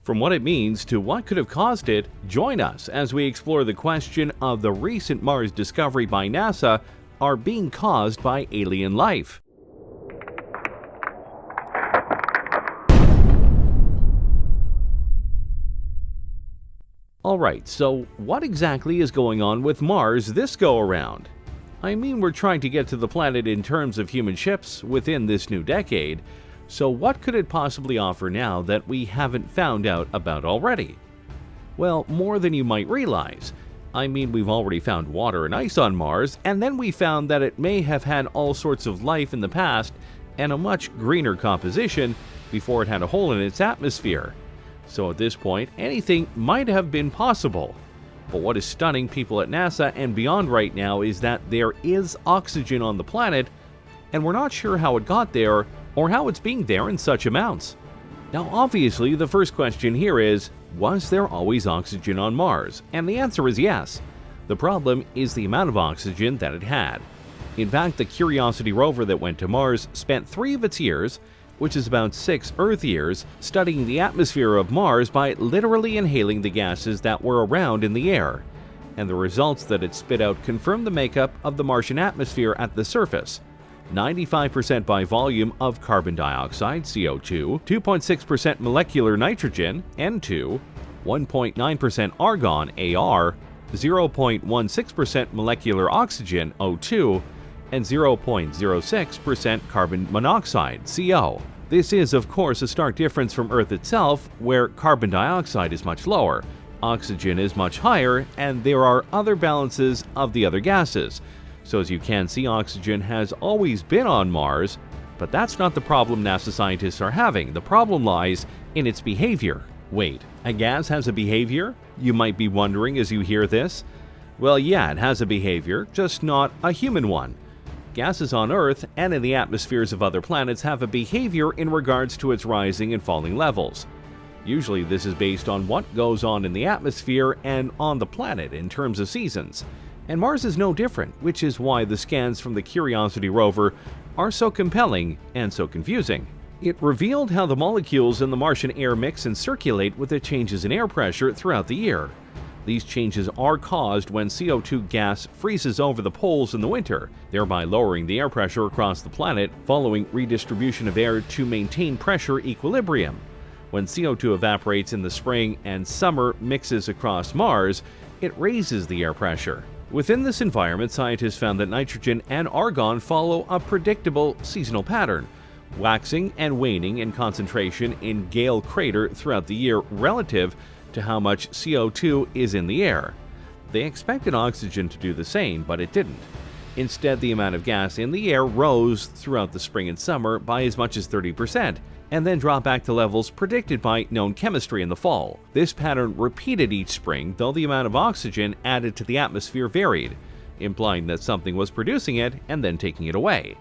From what it means to what could have caused it, join us as we explore the question of the recent Mars discovery by NASA are being caused by alien life. Alright, so what exactly is going on with Mars this go-around? I mean, we're trying to get to the planet in terms of human ships within this new decade, so what could it possibly offer now that we haven't found out about already? Well, more than you might realize. I mean, we've already found water and ice on Mars, and then we found that it may have had all sorts of life in the past and a much greener composition before it had a hole in its atmosphere. So at this point, anything might have been possible. But what is stunning people at NASA and beyond right now is that there is oxygen on the planet, and we're not sure how it got there or how it's being there in such amounts. Now obviously the first question here is, was there always oxygen on Mars? And the answer is yes. The problem is the amount of oxygen that it had. In fact, the Curiosity rover that went to Mars spent 3 of its years, which is about 6 Earth years, studying the atmosphere of Mars by literally inhaling the gases that were around in the air. And the results that it spit out confirm the makeup of the Martian atmosphere at the surface. 95% by volume of carbon dioxide, CO2, 2.6% molecular nitrogen, N2, 1.9% argon, AR, 0.16% molecular oxygen, O2, and 0.06% carbon monoxide, CO. This is, of course, a stark difference from Earth itself, where carbon dioxide is much lower, oxygen is much higher, and there are other balances of the other gases. So as you can see, oxygen has always been on Mars, but that's not the problem NASA scientists are having. The problem lies in its behavior. Wait, a gas has a behavior? You might be wondering as you hear this. Well, yeah, it has a behavior, just not a human one. Gases on Earth and in the atmospheres of other planets have a behavior in regards to its rising and falling levels. Usually this is based on what goes on in the atmosphere and on the planet in terms of seasons. And Mars is no different, which is why the scans from the Curiosity rover are so compelling and so confusing. It revealed how the molecules in the Martian air mix and circulate with the changes in air pressure throughout the year. These changes are caused when CO2 gas freezes over the poles in the winter, thereby lowering the air pressure across the planet following redistribution of air to maintain pressure equilibrium. When CO2 evaporates in the spring and summer mixes across Mars, it raises the air pressure. Within this environment, scientists found that nitrogen and argon follow a predictable seasonal pattern, waxing and waning in concentration in Gale crater throughout the year relative to how much CO2 is in the air. They expected oxygen to do the same, but it didn't. Instead, the amount of gas in the air rose throughout the spring and summer by as much as 30%, and then dropped back to levels predicted by known chemistry in the fall. This pattern repeated each spring, though the amount of oxygen added to the atmosphere varied, implying that something was producing it and then taking it away.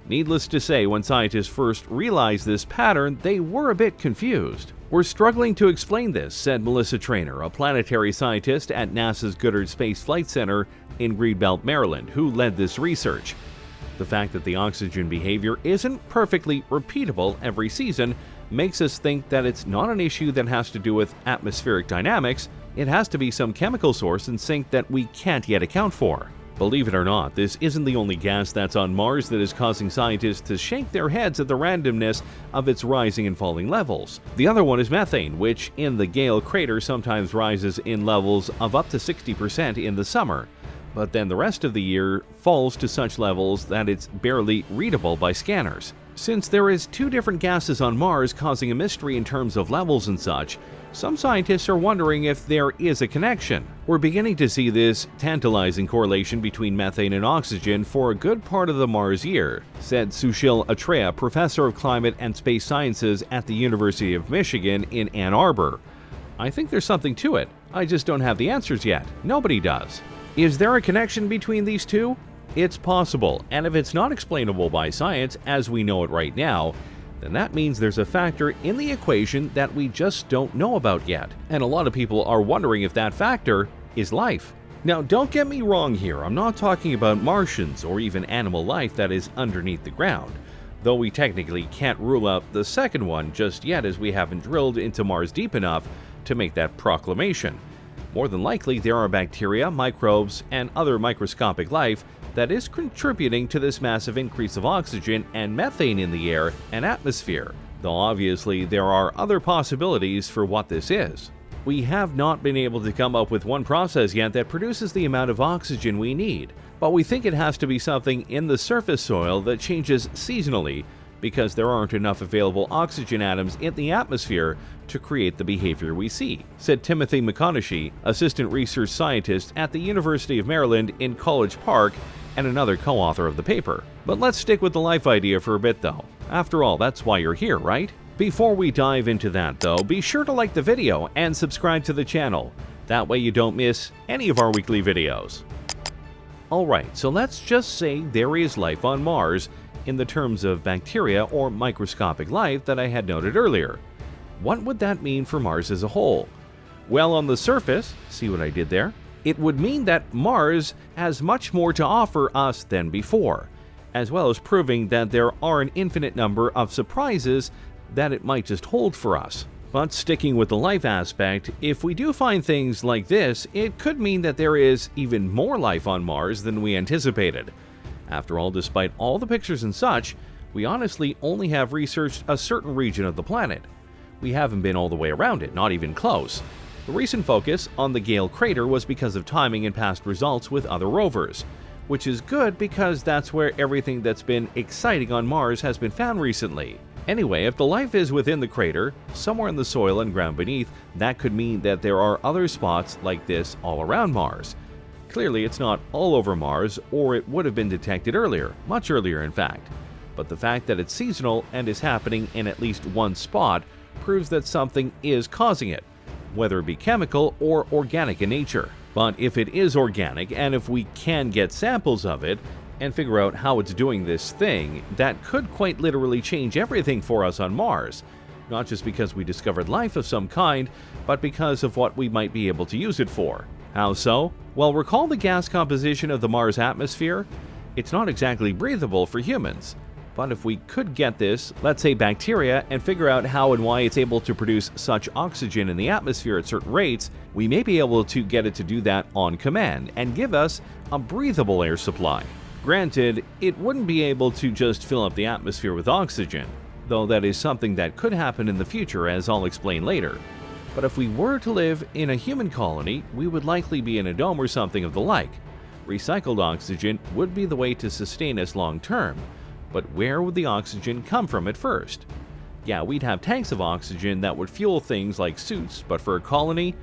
Needless to say, when scientists first realized this pattern, they were a bit confused. "We're struggling to explain this," said Melissa Traynor, a planetary scientist at NASA's Goddard Space Flight Center in Greenbelt, Maryland, who led this research. The fact that the oxygen behavior isn't perfectly repeatable every season makes us think that it's not an issue that has to do with atmospheric dynamics. It has to be some chemical source in sync that we can't yet account for. Believe it or not, this isn't the only gas that's on Mars that is causing scientists to shake their heads at the randomness of its rising and falling levels. The other one is methane, which in the Gale crater sometimes rises in levels of up to 60% in the summer, but then the rest of the year falls to such levels that it's barely readable by scanners. Since there is 2 different gases on Mars causing a mystery in terms of levels and such, some scientists are wondering if there is a connection. We're beginning to see this tantalizing correlation between methane and oxygen for a good part of the Mars year, said Sushil Atreya, professor of climate and space sciences at the University of Michigan in Ann Arbor. "I think there's something to it. I just don't have the answers yet. Nobody does." Is there a connection between these two? It's possible, and if it's not explainable by science as we know it right now, then that means there's a factor in the equation that we just don't know about yet. And a lot of people are wondering if that factor is life. Now, don't get me wrong here, I'm not talking about Martians or even animal life that is underneath the ground. though we technically can't rule out the second one just yet as we haven't drilled into Mars deep enough to make that proclamation. More than likely, there are bacteria, microbes, and other microscopic life that is contributing to this massive increase of oxygen and methane in the air and atmosphere, though obviously there are other possibilities for what this is. We have not been able to come up with one process yet that produces the amount of oxygen we need, but we think it has to be something in the surface soil that changes seasonally because there aren't enough available oxygen atoms in the atmosphere to create the behavior we see, said Timothy McConaughey, assistant research scientist at the University of Maryland in College Park and another co-author of the paper. But let's stick with the life idea for a bit though. After all, that's why you're here, right? Before we dive into that though, be sure to like the video and subscribe to the channel. That way you don't miss any of our weekly videos. Alright, so let's just say there is life on Mars in the terms of bacteria or microscopic life that I had noted earlier. What would that mean for Mars as a whole? Well, on the surface, see what I did there? It would mean that Mars has much more to offer us than before, as well as proving that there are an infinite number of surprises that it might just hold for us. But sticking with the life aspect, if we do find things like this, it could mean that there is even more life on Mars than we anticipated. After all, despite all the pictures and such, we honestly only have researched a certain region of the planet. We haven't been all the way around it, not even close. The recent focus on the Gale crater was because of timing and past results with other rovers, which is good because that's where everything that's been exciting on Mars has been found recently. Anyway, if the life is within the crater, somewhere in the soil and ground beneath, that could mean that there are other spots like this all around Mars. Clearly, it's not all over Mars, or it would have been detected earlier, much earlier in fact. But the fact that it's seasonal and is happening in at least one spot proves that something is causing it, whether it be chemical or organic in nature. But if it is organic, and if we can get samples of it, and figure out how it's doing this thing, that could quite literally change everything for us on Mars. Not just because we discovered life of some kind, but because of what we might be able to use it for. How so? Well, recall the gas composition of the Mars atmosphere? It's not exactly breathable for humans. But if we could get this, let's say bacteria, and figure out how and why it's able to produce such oxygen in the atmosphere at certain rates, we may be able to get it to do that on command and give us a breathable air supply. Granted, it wouldn't be able to just fill up the atmosphere with oxygen, though that is something that could happen in the future, as I'll explain later. But if we were to live in a human colony, we would likely be in a dome or something of the like. Recycled oxygen would be the way to sustain us long term, but where would the oxygen come from at first? Yeah, we'd have tanks of oxygen that would fuel things like suits, but for a colony,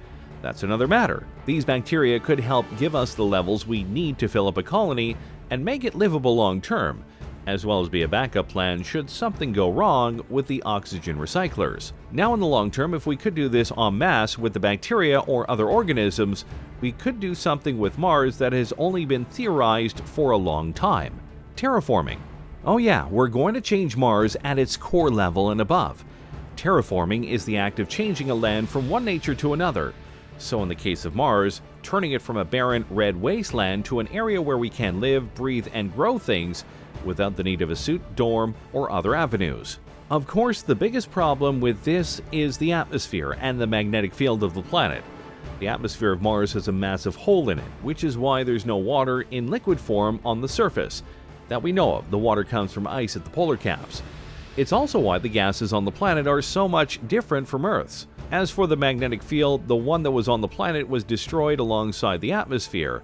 that's another matter. These bacteria could help give us the levels we need to fill up a colony and make it livable long term, as well as be a backup plan should something go wrong with the oxygen recyclers. Now in the long term, if we could do this en masse with the bacteria or other organisms, we could do something with Mars that has only been theorized for a long time. Terraforming. Oh yeah, we're going to change Mars at its core level and above. Terraforming is the act of changing a land from one nature to another. So in the case of Mars, turning it from a barren, red wasteland to an area where we can live, breathe, and grow things without the need of a suit, dorm, or other avenues. Of course, the biggest problem with this is the atmosphere and the magnetic field of the planet. The atmosphere of Mars has a massive hole in it, which is why there's no water in liquid form on the surface. That we know of, the water comes from ice at the polar caps. It's also why the gases on the planet are so much different from Earth's. As for the magnetic field, the one that was on the planet was destroyed alongside the atmosphere,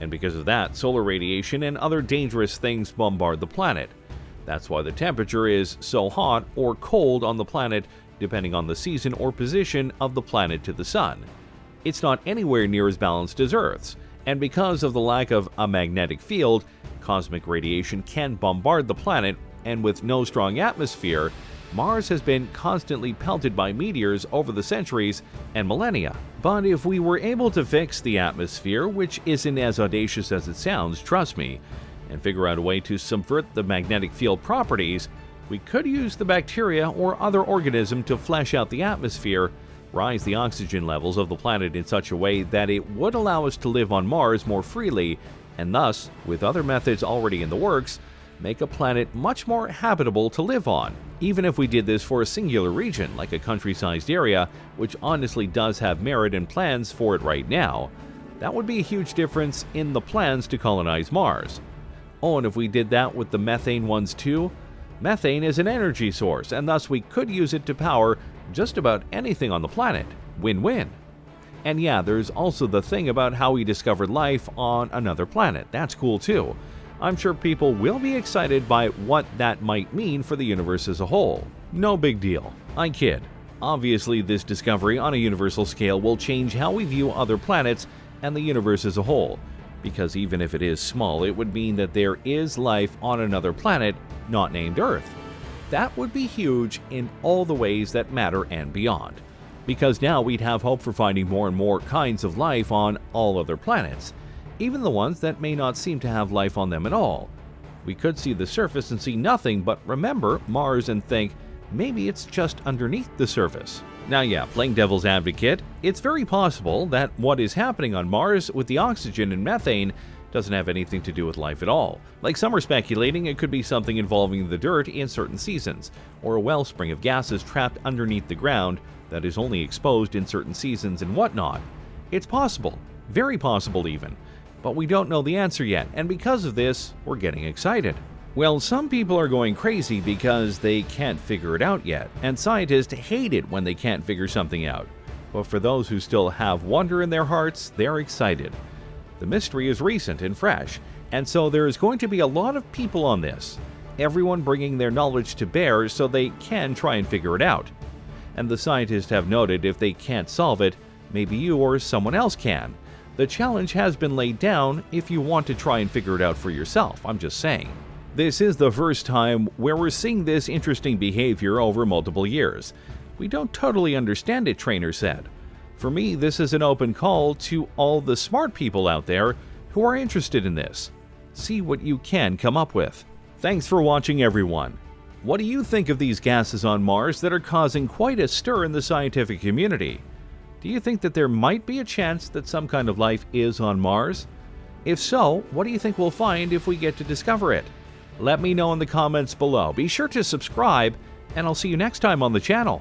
and because of that, solar radiation and other dangerous things bombard the planet. That's why the temperature is so hot or cold on the planet, depending on the season or position of the planet to the sun. It's not anywhere near as balanced as Earth's, and because of the lack of a magnetic field, cosmic radiation can bombard the planet, and with no strong atmosphere, Mars has been constantly pelted by meteors over the centuries and millennia. But if we were able to fix the atmosphere, which isn't as audacious as it sounds, trust me, and figure out a way to subvert the magnetic field properties, we could use the bacteria or other organism to flesh out the atmosphere, rise the oxygen levels of the planet in such a way that it would allow us to live on Mars more freely, and thus, with other methods already in the works, make a planet much more habitable to live on. Even if we did this for a singular region, like a country-sized area, which honestly does have merit and plans for it right now, that would be a huge difference in the plans to colonize Mars. Oh, and if we did that with the methane ones too? Methane is an energy source, and thus we could use it to power just about anything on the planet. Win-win. And yeah, there's also the thing about how we discovered life on another planet. That's cool too. I'm sure people will be excited by what that might mean for the universe as a whole. No big deal. I kid. Obviously, this discovery on a universal scale will change how we view other planets and the universe as a whole, because even if it is small, it would mean that there is life on another planet not named Earth. That would be huge in all the ways that matter and beyond, because now we'd have hope for finding more and more kinds of life on all other planets, even the ones that may not seem to have life on them at all. We could see the surface and see nothing but remember Mars and think, maybe it's just underneath the surface. Now yeah, playing devil's advocate, it's very possible that what is happening on Mars with the oxygen and methane doesn't have anything to do with life at all. Like some are speculating it could be something involving the dirt in certain seasons, or a wellspring of gases trapped underneath the ground that is only exposed in certain seasons and whatnot. It's possible, very possible even, but we don't know the answer yet, and because of this, we're getting excited. Well, some people are going crazy because they can't figure it out yet, and scientists hate it when they can't figure something out. But for those who still have wonder in their hearts, they're excited. The mystery is recent and fresh, and so there is going to be a lot of people on this, everyone bringing their knowledge to bear so they can try and figure it out. And the scientists have noted if they can't solve it, maybe you or someone else can. The challenge has been laid down if you want to try and figure it out for yourself, I'm just saying. This is the first time where we're seeing this interesting behavior over multiple years. We don't totally understand it, Trainer said. For me, this is an open call to all the smart people out there who are interested in this. See what you can come up with. Thanks for watching, everyone. What do you think of these gases on Mars that are causing quite a stir in the scientific community? Do you think that there might be a chance that some kind of life is on Mars? If so, what do you think we'll find if we get to discover it? Let me know in the comments below. Be sure to subscribe, and I'll see you next time on the channel.